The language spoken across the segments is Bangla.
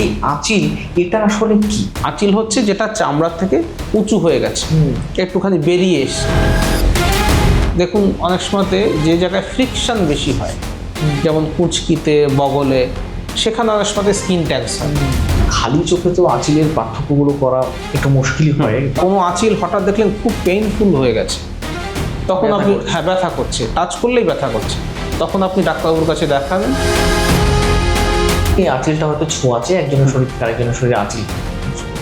এই আঁচিল এটা আসলে কি? আঁচিল হচ্ছে যেটা চামড়ার থেকে উঁচু হয়ে গেছে, একটুখানি বেরিয়ে এসছে। দেখুন অনেক সময়তে যে জায়গায় ফ্রিকশন বেশি হয়, যেমন কুঁচকিতে, বগলে, সেখানে অনেক সময় স্কিন ট্যাগস হয়। খালি চোখে তো আঁচিলের পার্থক্যগুলো করা একটু মুশকিলই হয়। কোনো আঁচিল হঠাৎ দেখলেন খুব পেইনফুল হয়ে গেছে, তখন আপনি ব্যথা করছে, টাচ করলেই ব্যথা করছে, তখন আপনি ডাক্তারবাবুর কাছে দেখাবেন। এই আঁচিলটা হয়তো ছোঁয়াচে একজনের শরীর থেকে আরেকজনের শরীরে আঁচিল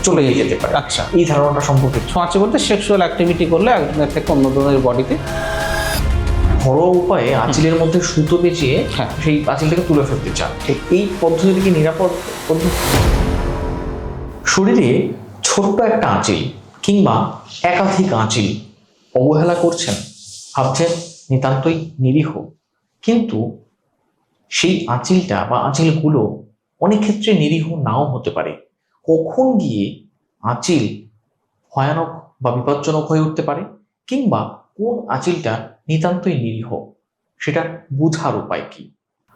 চলে যেতে পারে। আচ্ছা, এই ধারণাটা সম্পর্কে ছোঁয়াচে বলতে সেক্সুয়াল অ্যাক্টিভিটি করলে একজনের থেকে অন্য জনের বডিতে ঘরোয়া উপায়ে আঁচিলের মধ্যে সুতো পেঁচিয়ে সেই আঁচিলটাকে তুলে ফেলতে চান, এই পদ্ধতিটি কি নিরাপদ পদ্ধতি? শরীরে ছোট্ট একটা আঁচিল কিংবা একাধিক আঁচিল অবহেলা করছেন, ভাবছেন নিতান্তই নিরীহ, কিন্তু সেই আঁচিলটা বা আঁচিলগুলো অনেক ক্ষেত্রে নিরীহ নাও হতে পারে। কখন গিয়ে আঁচিল ভয়ানক বা বিপজ্জনক হয়ে উঠতে পারে, কিংবা কোন আঁচিলটা নিতান্তই নিরীহ, সেটা বোঝার উপায় কি?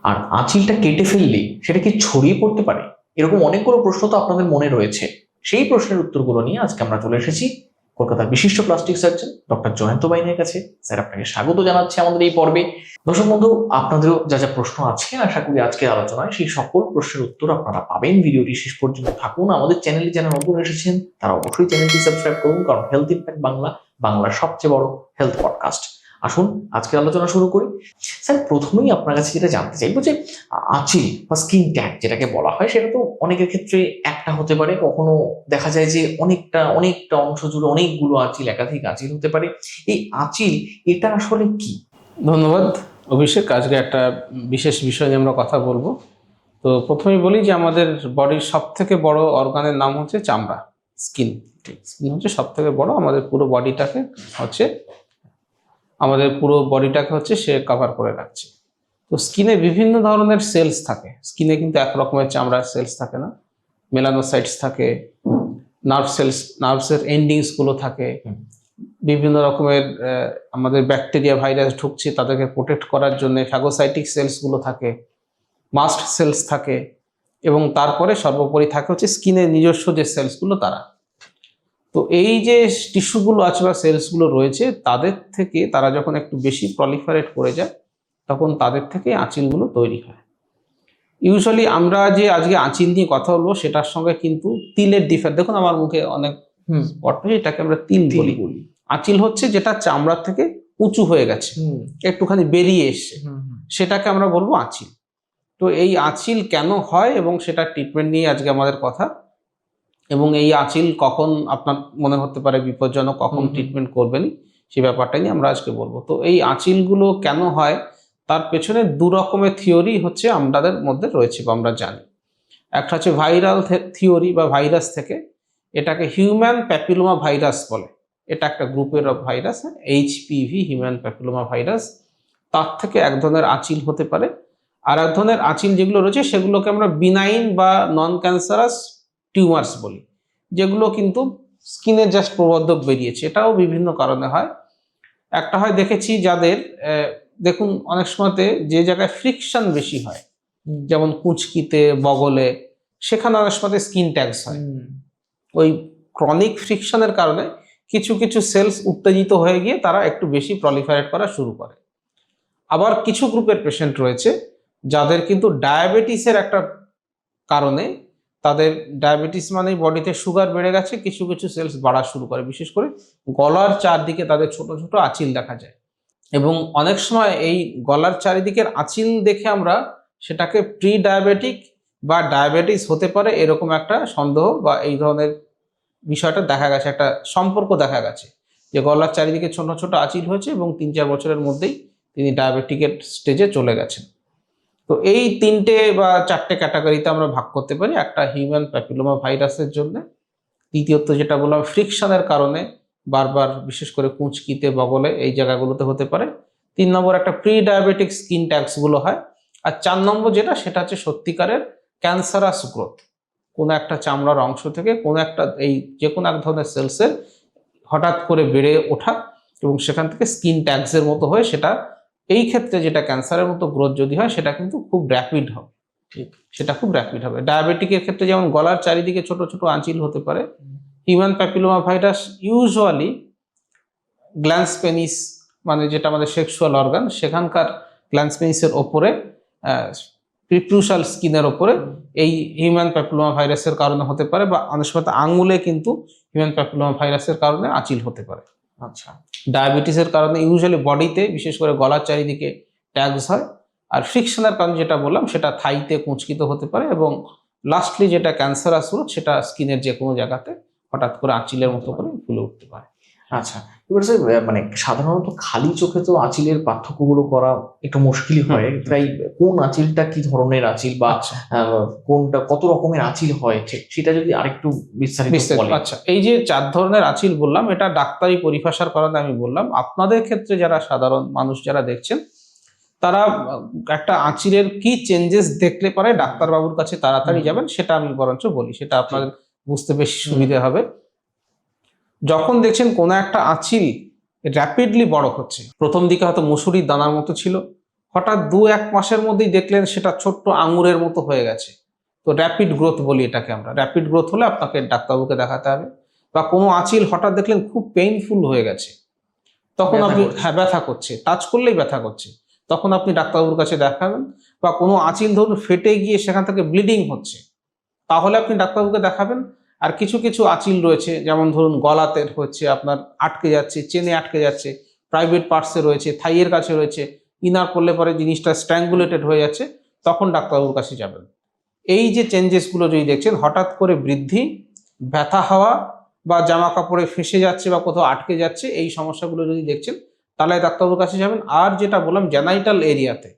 আর আঁচিলটা কেটে ফেললে সেটা কি ছড়িয়ে পড়তে পারে? এরকম অনেকগুলো প্রশ্ন তো আপনাদের মনে রয়েছে। সেই প্রশ্নের উত্তরগুলো নিয়ে আজকে আমরা চলে এসেছি কলকাতার বিশিষ্ট প্লাস্টিক সার্জন ডক্টর জয়ন্ত বাইনের কাছে। স্যার, আপনাকে স্বাগত জানাচ্ছি আমাদের এই পর্বে। দর্শক বন্ধু, আপনাদেরও যা যা প্রশ্ন আছে আশা করি আজকের আলোচনায় সেই সকল প্রশ্নের উত্তর আপনারা পাবেন। ভিডিওটি শেষ পর্যন্ত থাকুন। আমাদের চ্যানেলে যারা নতুন এসেছেন তারা অবশ্যই চ্যানেলটি সাবস্ক্রাইব করুন, কারণ হেলথ ইম্প্যাক্ট বাংলা বাংলার সবচেয়ে বড় হেলথ পডকাস্ট। আসুন আজকের আলোচনা শুরু করি। স্যার, প্রথমেই আপনার কাছে যেটা জানতে চাইবো যে আঁচিল বা স্কিন ট্যাগ যেটাকে বলা হয়, সেটা তো অনেকের ক্ষেত্রে একটা হতে পারে, কখনো দেখা যায় যে অনেকটা অংশ জুড়ে অনেকগুলো আঁচিল, একাধিক আঁচিল হতে পারে। এই আঁচিল এটা আসলে কি? ধন্যবাদ অভিষেক। আজকে একটা বিশেষ বিষয় নিয়ে আমরা কথা বলবো। তো প্রথমেই বলি যে আমাদের বডির সব থেকে বড় অর্গানের নাম হচ্ছে চামড়া, স্কিন। স্কিন হচ্ছে সব থেকে বড়, আমাদের পুরো বডিটাকে হচ্ছে সে কভার করে রাখছে। তো স্কিনে বিভিন্ন ধরনের সেলস থাকে। স্কিনে কিন্তু এক রকমের চামড়ার সেলস থাকে না, মেলানোসাইটস থাকে, নার্ভসের এন্ডিংসগুলো থাকে, বিভিন্ন রকমের আমাদের ব্যাকটেরিয়া, ভাইরাস ঢুকছে তাদেরকে প্রোটেক্ট করার জন্য ফ্যাগোসাইটিক সেলসগুলো থাকে, মাস্ট সেলস থাকে, এবং তারপরে সর্বোপরি থাকে হচ্ছে স্কিনের নিজস্ব যে সেলসগুলো তারা। তো এই যে টিস্যুগুলো আছে বা সেলসগুলো রয়েছে, তাদের থেকে তারা যখন একটু বেশি প্রলিফারেট করে যায়, তখন তাদের থেকে আঁচিলগুলো তৈরি হয়। ইউজুয়ালি আমরা যে আজকে আঁচিল নিয়ে কথা বলবো সেটার সঙ্গে কিন্তু তিলের ডিফারেন্স, দেখুন আমার মুখে অনেক স্পট, এটাকে আমরা তিল বলি। আঁচিল হচ্ছে যেটা চামড়ার থেকে উঁচু হয়ে গেছে, একটুখানি বেরিয়ে এসছে, সেটাকে আমরা বলবো আঁচিল। তো এই আঁচিল কেন হয় এবং সেটা ট্রিটমেন্ট নিয়ে আজকে আমাদের কথা, এবং এই আঁচিল কখন আপনার মনে হতে পারে বিপজ্জনক, কখন ট্রিটমেন্ট করবেন, সেই ব্যাপারটা নিয়ে আমরা আজকে বলবো। তো এই আঁচিলগুলো কেন হয় তার পেছনে দু রকমের থিওরি হচ্ছে আমাদের মধ্যে রয়েছে বা আমরা জানি। একটা হচ্ছে ভাইরাল থিওরি বা ভাইরাস থেকে, এটাকে হিউম্যান প্যাপিলোমা ভাইরাস বলে। এটা একটা গ্রুপের virus, HPV, human papilloma virus. তার থেকে এক ধরনের আঁচিল হতে পারে। আর এক ধরনের আঁচিল যেগুলো রয়েছে সেগুলোকে আমরা বিনাইন বা নন ক্যান্সারাস টিউমার্স বলি, যেগুলো কিন্তু স্কিনে জাস্ট প্রবর্ধক বেরিয়েছে। এটাও বিভিন্ন কারণে হয়। একটা হয় দেখেছি যাদের দেখুন অনেক সময়তে যে জায়গায় ফ্রিকশন বেশি হয়, যেমন কুঁচকিতে, বগলে, সেখানে অনেক সময় স্কিন ট্যাগস হয়। ওই ক্রনিক ফ্রিকশনের কারণে কিছু কিছু সেলস উত্তেজিত হয়ে গিয়ে তারা একটু বেশি প্রলিফারেট করা শুরু করে। আবার কিছু গ্রুপের পেশেন্ট রয়েছে যাদের কিন্তু ডায়াবেটিসের একটা কারণে, তাদের ডায়াবেটিস মানে বডিতে সুগার বেড়ে গেছে, কিছু কিছু সেলস বাড়া শুরু করে, বিশেষ করে গলার চারদিকে তাদের ছোট ছোট আঁচিল দেখা যায়। এবং অনেক সময় এই গলার চারিদিকের আঁচিল দেখে আমরা সেটাকে প্রি ডায়াবেটিক বা ডায়াবেটিস হতে পারে এরকম একটা সন্দেহ বা এই ধরনের বিষয়টা দেখা গেছে, একটা সম্পর্ক দেখা গেছে যে গলার চারিদিকে ছোট ছোট আঁচিল হয়েছে এবং 3-4 বছরের মধ্যেই তিনি ডায়াবেটিকের স্টেজে চলে গেছেন। তো এই 3টে বা 4টে ক্যাটাগরিতে আমরা ভাগ করতে পারি। একটা হিউম্যান প্যাপিলোমা ভাইরাসের জন্য, দ্বিতীয়ত যেটা বললাম ফ্রিকশনের কারণে বারবার, বিশেষ করে কুঁচকিতে, বগলে, এই জায়গাগুলোতে হতে পারে। 3 নম্বর একটা প্রি ডায়াবেটিক স্কিন ট্যাগসগুলো হয়। আর 4 নম্বর যেটা, সেটা হচ্ছে সত্যিকারের ক্যান্সারাস গ্রোথ, কোনো একটা চামড়ার অংশ থেকে কোনো একটা এই যে কোনো এক ধরনের সেলসের হঠাৎ করে বেড়ে ওঠা এবং সেখান থেকে স্কিন ট্যাগসের মতো হয়ে সেটা, এই ক্ষেত্রে যেটা ক্যান্সারের মতো গ্রোথ যদি হয় সেটা কিন্তু খুব র্যাপিড হবে। ঠিক। সেটা খুব র্যাপিড হবে। ডায়াবেটিকের ক্ষেত্রে যেমন গলার চারিদিকে ছোট ছোট আঁচিল হতে পারে, human papilloma virus usually glance penis, মানে যেটা আমাদের সেক্সুয়াল অর্গান, সেখানকার গ্ল্যান্স পেনিসের ওপরে, প্রিপ্রুশাল স্কিনের ওপরে এই হিউম্যান প্যাপিলোমা ভাইরাসের কারণে হতে পারে, বা অনেক সময় আঙুলে কিন্তু হিউম্যান প্যাপিলোমা ভাইরাসের কারণে আঁচিল হতে পারে। আচ্ছা। ডায়াবেটিসের কারণে ইউজুয়ালি বডিতে, বিশেষ করে গলার চারিদিকে ট্যাগস হয়। আর ফ্রিকশনের কারণে যেটা বললাম সেটা থাইতে কুঁচকিত হতে পারে, এবং লাস্টলি যেটা ক্যান্সারাস রোগ, সেটা স্কিনের যে কোনো জায়গাতে হঠাৎ করে আঁচিলের মতো করে ফুলে উঠতে পারে। আচ্ছা, এবার স্যার মানে সাধারণত খালি চোখে তো আঁচিলের পার্থক্যগুলো করা একটু মুশকিলই হয়, তাই কোন আঁচিলটা কি ধরনের আঁচিল বা আচ্ছা, কোনটা কত রকমের আঁচিল হয় সেটা যদি আরেকটু বিস্তারিত বলেন। আচ্ছা, এই যে 4 ধরনের আঁচিল বললাম, এটা ডাক্তারি পরিভাষার কারণে আমি বললাম। আপনাদের ক্ষেত্রে যারা সাধারণ মানুষ যারা দেখছেন, তারা একটা আঁচিলের কি চেঞ্জেস দেখলে পরে ডাক্তারবাবুর কাছে তাড়াতাড়ি যাবেন, সেটা আমি বরঞ্চ বলি, সেটা আপনাদের বুঝতে বেশি সুবিধে হবে। যখন দেখছেন কোনো একটা আঁচিল র্যাপিডলি বড় হচ্ছে, প্রথম দিকে হয়তো মুসুরির দানার মতো ছিল, হঠাৎ 2-1 মাসের মধ্যেই দেখলেন সেটা ছোট্ট আঙুরের মতো হয়ে গেছে, তো র্যাপিড গ্রোথ বলি এটাকে আমরা। র্যাপিড গ্রোথ হলে আপনাকে ডাক্তারবাবুকে দেখাতে হবে। বা কোনো আঁচিল হঠাৎ দেখলেন খুব পেইনফুল হয়ে গেছে, তখন আপনি, হ্যাঁ, ব্যথা করছে, টাচ করলেই ব্যথা করছে, তখন আপনি ডাক্তারবাবুর কাছে দেখাবেন। বা কোনো আঁচিল ধরুন ফেটে গিয়ে সেখান থেকে ব্লিডিং হচ্ছে, তাহলে আপনি ডাক্তারবাবুকে দেখাবেন। আর কিছু কিছু আঁচিল রয়েছে, যেমন ধরুন গলাতে হচ্ছে, আপনার আটকে যাচ্ছে, চেনে আটকে যাচ্ছে, প্রাইভেট পার্টসে রয়েছে, থাইয়ের কাছে রয়েছে, ইনার করলে পরে জিনিসটা স্ট্র্যাঙ্গুলেটেড হয়ে যাচ্ছে, তখন ডাক্তারবাবুর কাছে যাবেন। এই যে চেঞ্জেসগুলো যদি দেখছেন, হঠাৎ করে বৃদ্ধি, ব্যথা হওয়া, বা জামা কাপড়ে ফেঁসে যাচ্ছে বা কোথাও আটকে যাচ্ছে, এই সমস্যাগুলো যদি দেখছেন, তাহলে ডাক্তারবাবুর কাছে যাবেন। আর যেটা বললাম জেনাইটাল এরিয়াতে,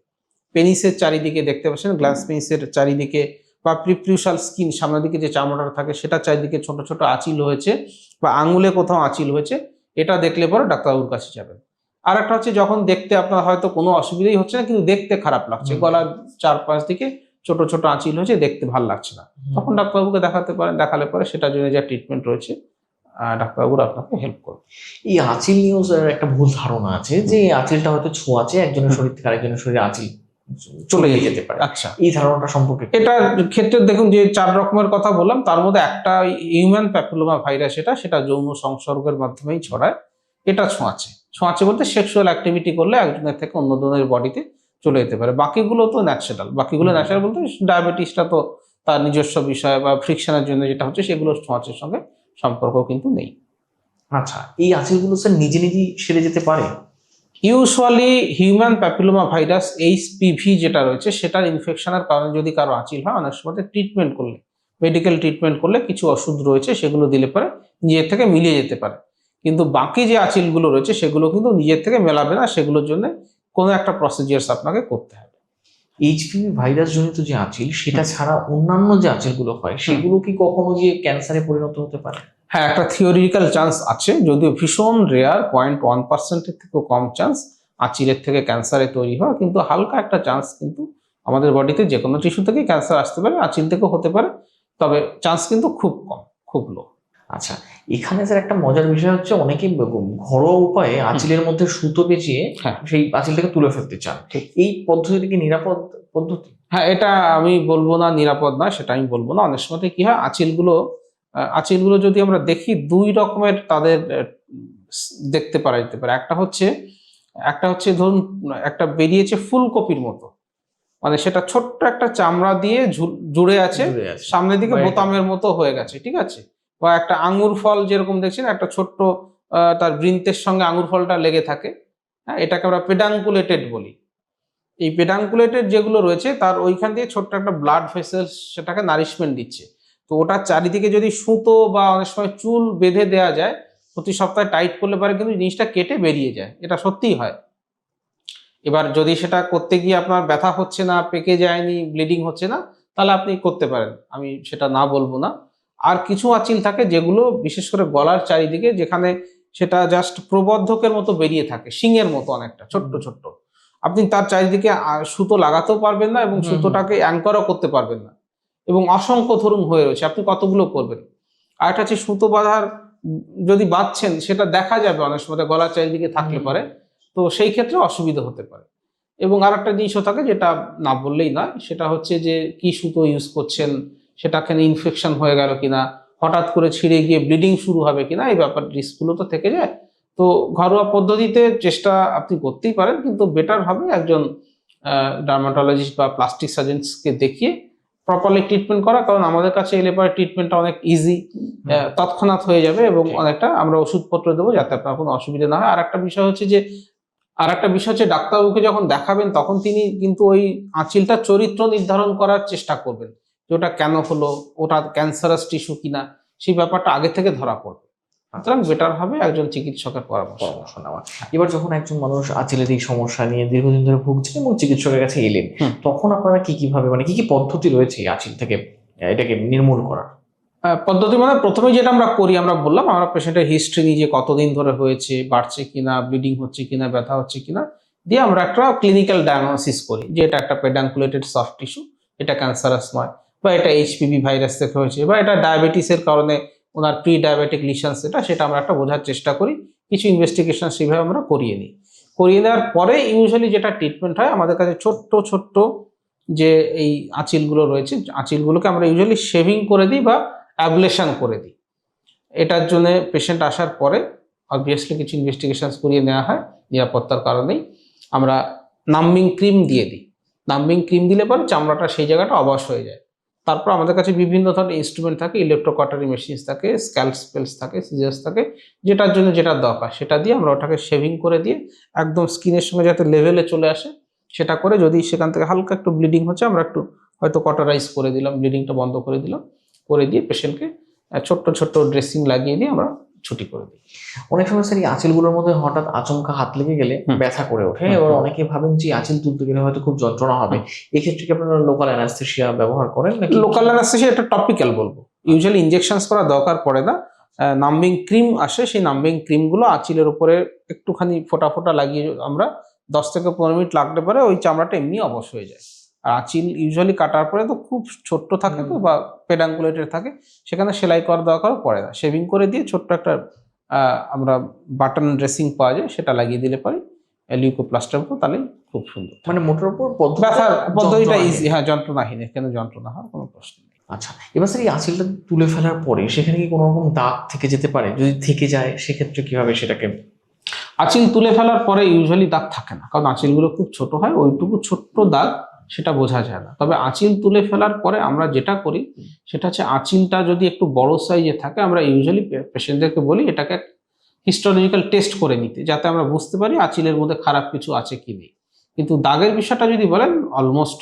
পেনিসের চারিদিকে দেখতে পাচ্ছেন, গ্ল্যান্স পেনিসের চারিদিকে বা প্রিপ্রিউশাল স্কিন, সামনের দিকে যে চামড়াটা থাকে সেটার চারিদিকে ছোট ছোট আঁচিল হয়েছে, বা আঙুলে কোথাও আঁচিল হয়েছে, এটা দেখলে পরে ডাক্তারবাবুর কাছে যাবেন। আর একটা হচ্ছে, যখন দেখতে আপনার হয়তো কোনো অসুবিধাই হচ্ছে না, কিন্তু দেখতে খারাপ লাগছে, গলার চারপাশ দিকে ছোট ছোট আঁচিল হয়েছে, দেখতে ভালো লাগছে না, তখন ডাক্তারবাবুকে দেখাতে পারেন। দেখালে পরে সেটার জন্য যা ট্রিটমেন্ট রয়েছে, ডাক্তারবাবুরা আপনাকে হেল্প করবে। এই আঁচিল নিয়েও স্যার একটা ভুল ধারণা আছে যে এই আঁচিলটা হয়তো ছোঁয়াচে, একজনের শরীর থেকে আরেকজনের শরীরে আঁচিল চলে যেতে পারে। আচ্ছা, এই ধারণাটা সম্পর্কে এটার ক্ষেত্রে দেখুন, যে 4 রকমের কথা বললাম, তার মধ্যে একটা হিউম্যান প্যাপিলোমা ভাইরাস, সেটা যৌন সংসর্গের মাধ্যমেই ছড়ায়। এটা ছোঁয়াচে, ছোঁয়াচে বলতে সেক্সুয়াল অ্যাক্টিভিটি করলে একজনের থেকে অন্য জনের বডিতে চলে যেতে পারে। বাকিগুলো তো ন্যাচারাল, বলতে ডায়াবেটিসটা তো তার নিজস্ব বিষয়, বা ফ্রিকশনের জন্য যেটা হচ্ছে, সেগুলো ছোঁয়াচের সঙ্গে সম্পর্ক কিন্তু নেই। আচ্ছা, এই আঁচিলগুলো স্যার নিজে নিজেই সেরে যেতে পারে? Usually human papilloma virus HPV যেটা রয়েছে, সেটার ইনফেকশনের কারণে যদি কারো আঁচিল হয়, অনেক সময় ট্রিটমেন্ট করলে, মেডিকেল ট্রিটমেন্ট করলে কিছু ওষুধ রয়েছে, সেগুলো দিলে পরে নিজের থেকে মিলিয়ে যেতে পারে। কিন্তু বাকি যে আঁচিলগুলো রয়েছে, সেগুলো কিন্তু নিজের থেকে মেলাবে না, সেগুলোর জন্য কোনো একটা প্রসিজিয়ার্স আপনাকে করতে হবে। এইচপিভি ভাইরাস জনিত যে আঁচিল, সেটা ছাড়া অন্যান্য যে আঁচিলগুলো হয়, সেগুলো কি কখনো গিয়ে ক্যান্সারে পরিণত হতে পারে? হ্যাঁ, একটা থিওরিটিক্যাল চান্স আছে, যদিও ভীষণ রেয়ার, 0.1%-এর থেকেও কম চান্স আঁচিলের থেকে ক্যান্সারে তৈরি হয়, কিন্তু হালকা একটা চান্স কিন্তু আমাদের বডিতে যে কোনো টিস্যু থেকে ক্যান্সার আসতে পারে, আঁচিল থেকেও হতে পারে, তবে চান্স কিন্তু খুব কম, খুব লো। আচ্ছা, এখানে স্যার একটা মজার বিষয় হচ্ছে, অনেকে ঘরোয়া উপায়ে আঁচিলের মধ্যে সুতো পেঁচিয়ে হ্যাঁ, সেই আঁচিলটাকে তুলে ফেলতে চান। এই পদ্ধতিটা কি নিরাপদ পদ্ধতি? হ্যাঁ, এটা আমি বলবো না নিরাপদ নয়, সেটা আমি বলবো না। অনেক সময় কি হয়, আঁচিলগুলো যদি আমরা দেখি, 2 রকমের তাদের দেখতে পারা যেতে পারে। একটা হচ্ছে ধরুন, একটা বেরিয়েছে ফুলকপির মতো, মানে সেটা ছোট্ট একটা চামড়া দিয়ে জুড়ে আছে, সামনের দিকে বোতামের মতো হয়ে গেছে, ঠিক আছে। বা একটা আঙ্গুর ফল যেরকম দেখছেন, একটা ছোট্ট তার বৃন্তের সঙ্গে আঙ্গুর ফলটা লেগে থাকে, হ্যাঁ, এটাকে আমরা পেডাঙ্কুলেটেড বলি। এই পেডাঙ্কুলেটেড যেগুলো রয়েছে, তার ওইখান দিয়ে ছোট্ট একটা ব্লাড ভেসেলস সেটাকে নারিশমেন্ট দিচ্ছে। তো ওটার চারিদিকে যদি সুতো বা অনেক সময় চুল বেঁধে দেওয়া যায়, প্রতি সপ্তাহে টাইট করলে পারে কিন্তু জিনিসটা কেটে বেরিয়ে যায়, এটা সত্যিই হয়। এবার যদি সেটা করতে গিয়ে আপনার ব্যথা হচ্ছে না, পেকে যায়নি, ব্লিডিং হচ্ছে না, তাহলে আপনি করতে পারেন, আমি সেটা না বলবো না। আর কিছু আঁচিল থাকে যেগুলো বিশেষ করে গলার চারিদিকে, যেখানে সেটা জাস্ট প্রবর্ধকের মতো বেরিয়ে থাকে, শিংয়ের মতো অনেকটা ছোট্ট ছোট্ট, আপনি তার চারিদিকে সুতো লাগাতেও পারবেন না, এবং সুতোটাকে অ্যাঙ্করও করতে পারবেন না, এবং অসংখ্য ধরুন হয়ে রয়েছে, আপনি কতগুলো করবেন। আর একটা হচ্ছে সুতো বাঁধার, যদি বাঁধছেন সেটা দেখা যাবে অনেক সময় গলার চারিদিকে থাকলে পারে, তো সেই ক্ষেত্রে অসুবিধা হতে পারে। এবং আর একটা জিনিসও থাকে যেটা না বললেই নয়, সেটা হচ্ছে যে কি সুতো ইউজ করছেন, সেটাখানে ইনফেকশন হয়ে গেল কিনা, হঠাৎ করে ছিঁড়ে গিয়ে ব্লিডিং শুরু হবে কিনা, এই ব্যাপার রিস্কগুলো তো থেকে যায়। তো ঘরোয়া পদ্ধতিতে চেষ্টা আপনি করতেই পারেন, কিন্তু বেটার হবে একজন ডার্মাটোলজিস্ট বা প্লাস্টিক সার্জনকে দেখিয়ে প্রপারলি ট্রিটমেন্ট করা, কারণ আমাদের কাছে এলে পরে ট্রিটমেন্টটা অনেক ইজি, তৎক্ষণাৎ হয়ে যাবে এবং অনেকটা আমরা ওষুধপত্র দেবো যাতে আপনার কোনো অসুবিধা না হয়। আর একটা বিষয় হচ্ছে ডাক্তারবাবুকে যখন দেখাবেন তখন তিনি কিন্তু ওই আঁচিলটা চরিত্র নির্ধারণ করার চেষ্টা করবেন যে ওটা কেন হলো, ওটা ক্যান্সারাস টিস্যু কিনা, সেই ব্যাপারটা আগে থেকে ধরা পড়বে। সুতরাং বেটার হবে একজন চিকিৎসকের পরামর্শ নেওয়া। এবার যখন একজন মানুষ আঁচিলের এই সমস্যা নিয়ে দীর্ঘদিন ধরে ভুগছেন এবং চিকিৎসকের কাছে এলেন, তখন আপনারা কিভাবে মানে কি পদ্ধতি রয়েছে আঁচিল থেকে এটাকে নির্মূল করার? পদ্ধতি মানে প্রথমে যেটা আমরা করি, আমরা বললাম আমরা পেশেন্টের হিস্ট্রি নিয়ে যে কতদিন ধরে হয়েছে, বাড়ছে কিনা, ব্লিডিং হচ্ছে কিনা, ব্যথা হচ্ছে কিনা, দিয়ে আমরা একটা ক্লিনিক্যাল ডায়াগনোসিস করি যে এটা একটা পেডানকুলেটেড সফট টিস্যু, এটা ক্যান্সারাস নয়, বা এটা এইচপিভি ভাইরাস থেকে হয়েছে, বা এটা ডায়াবেটিসের কারণে ওনার প্রি ডায়াবেটিক লিশন, সেটা আমরা একটা বোঝার চেষ্টা করি। কিছু ইনভেস্টিগেশন সেভাবে আমরা করিয়ে নিই। করিয়ে দেওয়ার পরে ইউজুয়ালি যেটা ট্রিটমেন্ট হয়, আমাদের কাছে ছোট্ট ছোট্ট যে এই আঁচিলগুলো রয়েছে, আঁচিলগুলোকে আমরা ইউজুয়ালি শেভিং করে দিই বা অ্যাবলেশন করে দিই। এটার জন্য পেশেন্ট আসার পরে অবভিয়াসলি কিছু ইনভেস্টিগেশন করিয়ে নেওয়া হয় নিরাপত্তার কারণেই। আমরা নাম্বিং ক্রিম দিয়ে দিই। নাম্বিং ক্রিম দিলে পরে চামড়াটা সেই জায়গাটা অবশ হয়ে যায়। তারপর আমাদের কাছে বিভিন্ন ধরনের ইনস্ট্রুমেন্ট থাকে, ইলেকট্রোকাটারি মেশিনস থাকে, স্ক্যালপেলস থাকে, সিজার্স থাকে, যেটার জন্য যেটা দরকার সেটা দিয়ে আমরা ওটাকে শেভিং করে দিয়ে একদম স্কিনের সঙ্গে যাতে লেভেলে চলে আসে সেটা করে, যদি সেখান থেকে হালকা একটু ব্লিডিং হচ্ছে আমরা একটু হয়তো কটারাইজ করে দিলাম, ব্লিডিংটা বন্ধ করে দিলাম, করে দিয়ে পেশেন্টকে ছোট্ট ছোট্ট ড্রেসিং লাগিয়ে দিয়ে আমরা ছুটি করে দিই। অনেক সময় স্যার এই আঁচিলগুলোর মধ্যে হঠাৎ আচমকা হাত লেগে গেলে ব্যথা করে ওঠে, এবার অনেকে ভাবেন যে আঁচিল তুলতে গেলে হয়তো খুব যন্ত্রণা হবে, এক্ষেত্রে কি আপনারা লোকাল অ্যানাস্থেসিয়া ব্যবহার করেন নাকি? লোকাল অ্যানাস্থেসিয়া এটা টপিক্যাল বলবো, ইউজুয়ালি ইনজেকশনস করা দরকার পড়ে না। নাম্বিং ক্রিম আসে, সেই নাম্বিং ক্রিমগুলো আঁচিলের উপরে একটুখানি ফোঁটা ফোঁটা লাগিয়ে আমরা 10 থেকে 15 মিনিট লাগতে পারে, ওই চামড়াটা এমনি অবশ হয়ে যায়। আর আঁচিল ইউজুয়ালি কাটার পরে তো খুব ছোট্ট থাকে তো, বা পেডাঙ্কুলেটেড থাকে, সেখানে সেলাই করার দরকার পড়ে না। শেভিং করে দিয়ে ছোট্ট একটা আমরা বাটন ড্রেসিং পাওয়া যায়, সেটা লাগিয়ে দিলে পরে লিউকোপ্লাস্টার উপর, তাহলে খুব সুন্দর। মানে মোটের উপর ব্যথার পদ্ধতিটা ইজি, হ্যাঁ যন্ত্রণাহীন, এখানে যন্ত্রণা হওয়ার কোনো প্রশ্ন নেই। আচ্ছা, এবার স্যার এই আঁচিলটা তুলে ফেলার পরে সেখানে কি কোনো রকম দাগ থেকে যেতে পারে? যদি থেকে যায় সেক্ষেত্রে কিভাবে সেটাকে? আঁচিল তুলে ফেলার পরে ইউজুয়ালি দাগ থাকে না, কারণ আঁচিলগুলো খুব ছোট হয়, ওইটুকু ছোট্ট দাগ সেটা বোঝা যায় না। তবে আঁচিল তুলে ফেলার পরে আমরা যেটা করি সেটা হচ্ছে, আঁচিলটা যদি একটু বড় সাইজে থাকে আমরা ইউজুয়ালি পেশেন্টদেরকে বলি এটাকে হিস্টোলজিক্যাল টেস্ট করে নিতে, যাতে আমরা বুঝতে পারি আঁচিলের মধ্যে খারাপ কিছু আছে কি নেই। কিন্তু দাগের বিষয়টা যদি বলেন, অলমোস্ট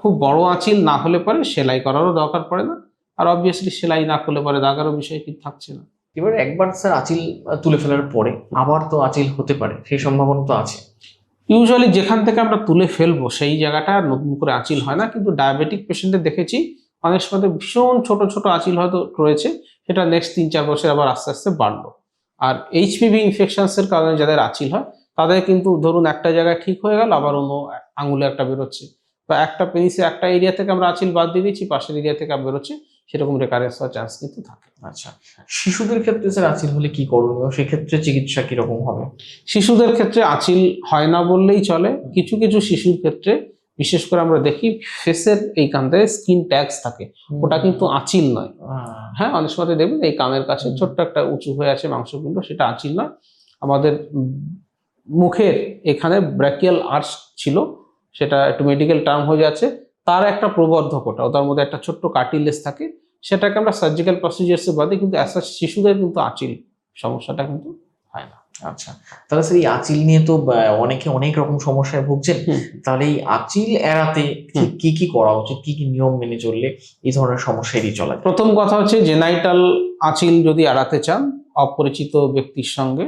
খুব বড় আঁচিল না হলে পরে সেলাই করারও দরকার পড়ে না, আর অবভিয়াসলি সেলাই না করলে পরে দাগেরও বিষয় কি থাকছে না। এবার একবার স্যার আঁচিল তুলে ফেলার পরে আবার তো আঁচিল হতে পারে, সেই সম্ভাবনা তো আছে। ইউজুয়ালি যেখান থেকে আমরা তুলে ফেলবো সেই জায়গাটা নতুন করে আঁচিল হয় না, কিন্তু ডায়াবেটিক পেশেন্টদের দেখেছি অনেক সময় ভীষণ ছোট ছোট আঁচিল হয়তো রয়েছে, সেটা নেক্সট 3-4 বছর আবার আস্তে আস্তে বাড়লো। আর এইচপিভি ইনফেকশনসের কারণে যাদের আঁচিল হয় তাদের কিন্তু ধরুন একটা জায়গায় ঠিক হয়ে গেল, আবার অন্য আঙুলে একটা বেরোচ্ছে, বা একটা পেনিসে একটা এরিয়া থেকে আমরা আঁচিল বাদ দিয়ে দিচ্ছি, পাশের এরিয়া থেকে বেরোচ্ছে, সেরকম রেকারেন্স হওয়ার চান্স কিন্তু থাকে। আচ্ছা, শিশুদের ক্ষেত্রে স্যার আঁচিল হলে কি করণীয়? সেক্ষেত্রে চিকিৎসা কিরকম হবে? শিশুদের ক্ষেত্রে আঁচিল হয় না বললেই চলে। কিছু কিছু শিশুর ক্ষেত্রে বিশেষ করে আমরা দেখি ফেসের এইখানতে স্কিন ট্যাগস থাকে, ওটা কিন্তু আঁচিল নয়। হ্যাঁ, অনেক সময় দেখবেন এই কানের কাছে ছোট্ট একটা উঁচু হয়ে আছে মাংসপিণ্ড, সেটা আঁচিল নয়। আমাদের মুখের এখানে ব্র্যাকিয়াল আর্চ ছিল, সেটা একটু মেডিকেল টার্ম হয়ে যাচ্ছে, তার একটা প্রবর্ধক, ওটার মধ্যে একটা ছোট্ট কার্টিলেজ থাকে, সেটাকে আমরা সার্জিক্যাল প্রসিজার্সে বাদে, কিন্তু শিশুদের কিন্তু আঁচিল সমস্যাটা কিন্তু হয় না। আচ্ছা, তাহলে স্যার এই আঁচিল নিয়ে তো অনেকে অনেক রকম সমস্যায় ভুগছেন, তাহলে এই আঁচিল এড়াতে কি কি করা উচিত, কি কি নিয়ম মেনে চললে এই ধরনের সমস্যা এড়িয়ে চলা যায়? প্রথম কথা হচ্ছে, জেনাইটাল আঁচিল যদি এড়াতে চান, অপরিচিত ব্যক্তির সঙ্গে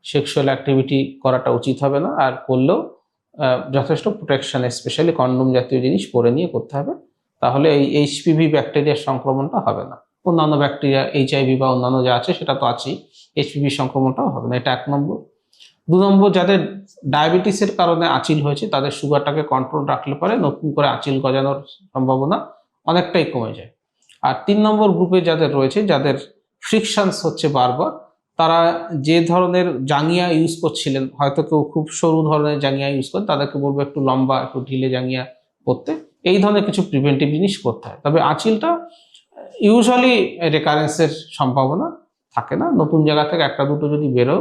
সেক্সুয়াল অ্যাক্টিভিটি করাটা উচিত হবে না, আর করলেও যথেষ্ট প্রোটেকশন, স্পেশালি কন্ডোম জাতীয় জিনিস পরে নিয়ে করতে হবে, তাহলে এই এইচপিভি ব্যাকটেরিয়ার সংক্রমণটা হবে না। অন্যান্য ব্যাকটেরিয়া এইচআইভি বা অন্যান্য যা আছে সেটা তো আছেই, এইচপিভি সংক্রমণটাও হবে না, এটা 1 নম্বর। 2 নম্বর, যাদের ডায়াবেটিসের কারণে আঁচিল হয়েছে তাদের সুগারটাকে কন্ট্রোল রাখলে পরে নতুন করে আঁচিল গজানোর সম্ভাবনা অনেকটাই কমে যায়। আর 3 নম্বর গ্রুপে যাদের রয়েছে, যাদের ফ্রিকশনস হচ্ছে বারবার, তারা যে ধরনের জাঙ্গিয়া ইউজ করছিলেন, হয়তো কেউ খুব সরু ধরনের জাঙ্গিয়া ইউজ করেন, তাদেরকে বলবো একটু লম্বা একটু ঢিলে জাঙ্গিয়া পরতে। এই ধরনের কিছু প্রিভেন্টিভ জিনিস করতে হয়। তবে আঁচিলটা ইউজুয়ালি রেকারেন্সের সম্ভাবনা থাকে না, নতুন জায়গা থেকে একটা দুটো যদি বেরো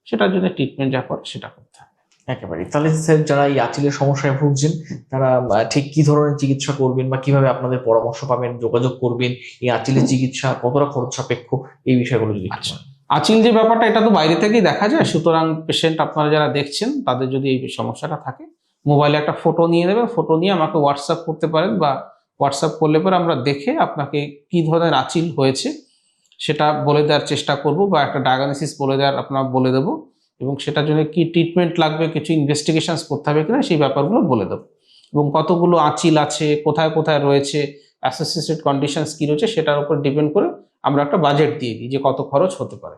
সেটার জন্য ট্রিটমেন্ট যা করে সেটা করতে হয়। একেবারে। তাহলে স্যার, যারা এই আঁচিলের সমস্যায় ভুগছেন তারা ঠিক কি ধরনের চিকিৎসা করবেন বা কিভাবে আপনাদের পরামর্শ পাবেন, যোগাযোগ করবেন, এই আঁচিলের চিকিৎসা কতটা খরচ সাপেক্ষ, এই বিষয়গুলো যদি একটু বলেন। আঁচিল যে ব্যাপারটা, এটা তো বাইরে থেকেই দেখা যায়, সুতরাং পেশেন্ট আপনারা যারা দেখছেন তাদের যদি এই সমস্যাটা থাকে, মোবাইলে একটা ফটো নিয়ে নেবেন, ফটো নিয়ে আমাকে হোয়াটসঅ্যাপ করতে পারেন, বা হোয়াটসঅ্যাপ করলে পরে আমরা দেখে আপনাকে কি ধরনের আঁচিল হয়েছে সেটা বলে দেওয়ার চেষ্টা করব, বা একটা ডায়াগনোসিস বলে দেওয়ার আপনার বলে দেবো, এবং সেটার জন্য কি ট্রিটমেন্ট লাগবে, কিছু ইনভেস্টিগেশনস করতে হবে কিনা সেই ব্যাপারগুলো বলে দেবো, এবং কতগুলো আঁচিল আছে, কোথায় কোথায় রয়েছে, অ্যাসোসিয়েটেড কন্ডিশনস কি রয়েছে সেটার উপর ডিপেন্ড করে আমরা একটা বাজেট দিয়ে দিই যে কত খরচ হতে পারে।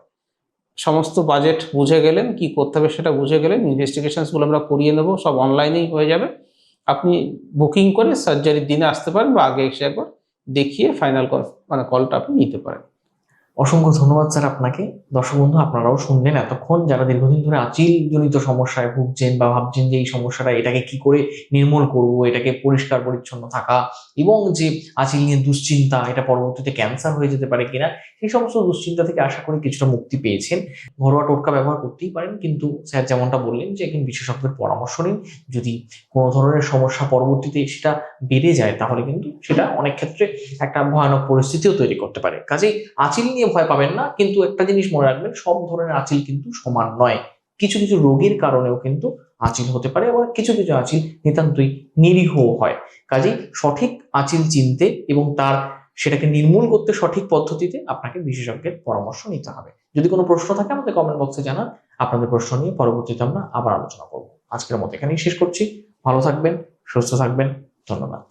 সমস্ত বাজেট বুঝে গেলেন, কি করতে হবে সেটা বুঝে গেলেন, ইনভেস্টিগেশনসগুলো আমরা করিয়ে নেবো, সব অনলাইনেই হয়ে যাবে। আপনি বুকিং করে সার্জারির দিনে আসতে পারেন, বা আগে এসে একবার দেখিয়ে ফাইনাল কলটা আপনি নিতে পারেন। অসংখ্য ধন্যবাদ স্যার আপনাকে। দর্শক বন্ধু, আপনারাও শুনলেন এতক্ষণ, যারা দীর্ঘদিন ধরে আঁচিল জনিত সমস্যায় ভুগছেন বা ভাবছেন যে এই সমস্যাটা, এটাকে কি করে নির্মূল করব, এটাকে পরিষ্কার পরিচ্ছন্ন থাকা, এবং যে আঁচিল নিয়ে দুশ্চিন্তা, এটা পরবর্তীতে ক্যান্সার হয়ে যেতে পারে কিনা, সেই সমস্ত দুশ্চিন্তা থেকে আশা করি কিছুটা মুক্তি পেয়েছেন। ঘরোয়া টোটকা ব্যবহার করতেই পারেন, কিন্তু স্যার যেমনটা বললেন যে একজন বিশেষজ্ঞের পরামর্শ নিন। যদি কোনো ধরনের সমস্যা পরবর্তীতে সেটা বেড়ে যায়, তাহলে কিন্তু সেটা অনেক ক্ষেত্রে একটা ভয়ানক পরিস্থিতিও তৈরি করতে পারে। কাজেই আঁচিল নিয়ে ভয় পাবেন না, কিন্তু একটা জিনিস মনে রাখবেন, সব ধরনের আঁচিল কিন্তু সমান নয়। কিছু কিছু রোগের কারণেও কিন্তু আঁচিল হতে পারে, আবার কিছু কিছু আঁচিল নিতান্তই নিরীহ হয়। কাজেই সঠিক আঁচিল চিনতে এবং সেটাকে নির্মূল করতে সঠিক পদ্ধতিতে আপনাকে বিশেষজ্ঞের পরামর্শ নিতে হবে। যদি কোনো প্রশ্ন থাকে আমাদের কমেন্ট বক্সে জানান, আপনাদের প্রশ্ন নিয়ে পরবর্তীতে আমরা আবার আলোচনা করব। আজকের মতো এখানেই শেষ করছি। ভালো থাকবেন, সুস্থ থাকবেন, ধন্যবাদ।